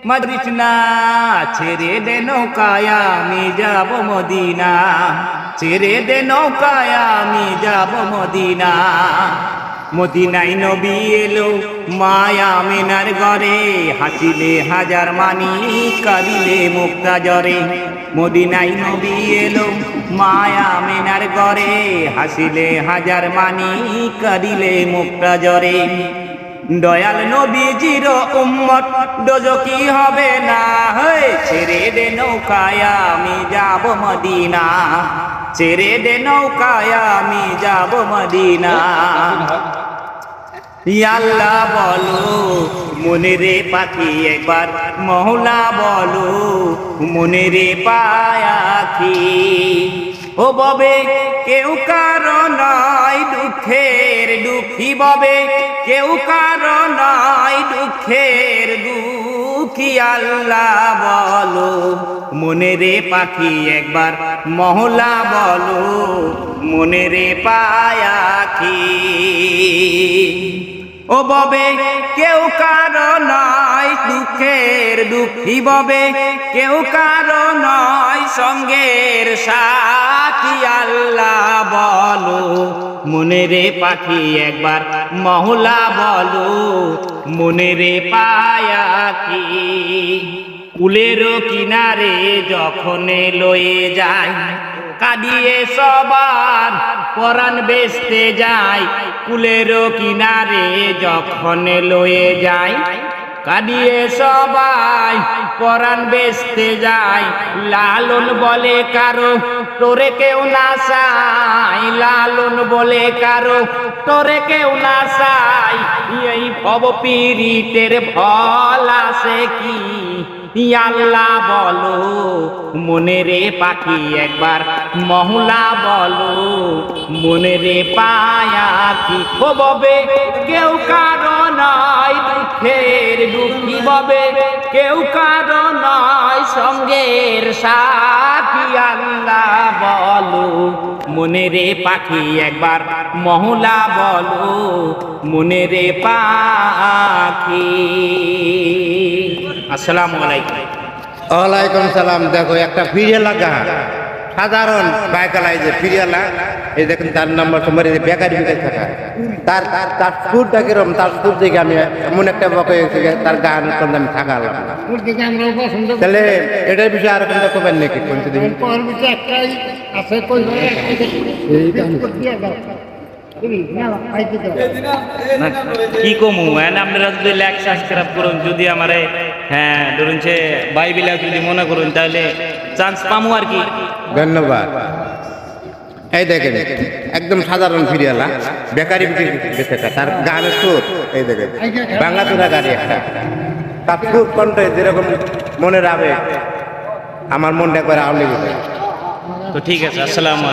মাদ্রিস না ছেড়ে দে নৌকায় আমি যাব মদিনা, ছেড়ে দে নৌকায় আমি যাব মদিনা। মদিনায় নবী এলো মায়া আমিনার ঘরে, হাসিলে হাজার মানি কাঁদিলে মুক্তা জরে। মদিনায় নবী এলো মায়া আমিনার ঘরে, হাসিলে হাজার মানি কাঁদিলে মুক্তা জরে। দয়াল নবীজির উম্মত দোজখী হবে না, ছেড়ে দে নৌকায় আমি যাব মদিনা, ছেড়ে দে নৌকায় আমি যাব মদিনা। আল্লাহ বলো মনেরে পাখি একবার, মওলা বলো মনেরে পাখি। ও ববে কেউ কারো নয় দুঃখের দুঃখী, ববে কেউ কারো নয় দুঃখের দুঃখী। আল্লাহ বলো মনেরে পাখি একবার, মওলা বলো মনেরে পাখি। ও ববে কেউ কারো নয় দুঃখের দুঃখী, ববে কেউ কারো নয় সঙ্গের সাথী। আল্লাহ বলো মনেরে পাখি একবার, মওলা বলো মনেরে পাখি। কুলের কিনারে যখন লয়ে যায়, কাঁদিয়ে সবার পরাণ বেচতে যায়। কুলের কিনারে যখন লয়ে যায়, কাঁদিয়ে সবাই পরাণ বেচতে যায়। লালন বলে কারো তোরে কেউ না চাই, লালন বলে কারো তোরে কেউ না চাই। এই ভব পীড়িতের ফল আছে কি? আল্লাহ বলো মনেরে পাখি একবার, মওলা বলো মনেরে পাখি। ও ববে কেউ কারো নয় দুঃখের দুঃখী, ববে কেউ কারো নয় সঙ্গের সাথী। আল্লাহ বলো মনেরে পাখি একবার, মওলা বলো মনেরে পাখি। আসসালামু আলাইকুম। ওয়ালাইকুম সালাম। দেখো একটা ফিরিয়ালা গান, সাধারণ বাইকালাই যে ফিরিয়ালা, এই দেখুন তার নাম্বার তোমার বেকারি বিকারি থাকা, তার তার তার সুরটা কিরম, তার সুর দেখে আমি এমন একটা বকে তার গান আমি থাকা তাহলে এটার বিষয়ে আর কোনটা কবেন নাকি কোনটা দিবেন? কি কমু আপনারা যদি লাইক সাবস্ক্রাইব করুন, যদি আমারে হ্যাঁ ধরুন সে বাইবেলা যদি মনে করুন, তাহলে চান্স পামু আর কি। ধন্যবাদ। এই দেখেন একদম সাধারণ ফিরিয়ালা, বেকারি বেঁচে তার গানের সুর, এই দেখেন বাংলা তোরা গাড়ি একটা, তার সুর কণ্ঠ যেরকম মনে রাবে, আমার মনটা একবার আওয়াজ। তো ঠিক আছে, আসসালাম।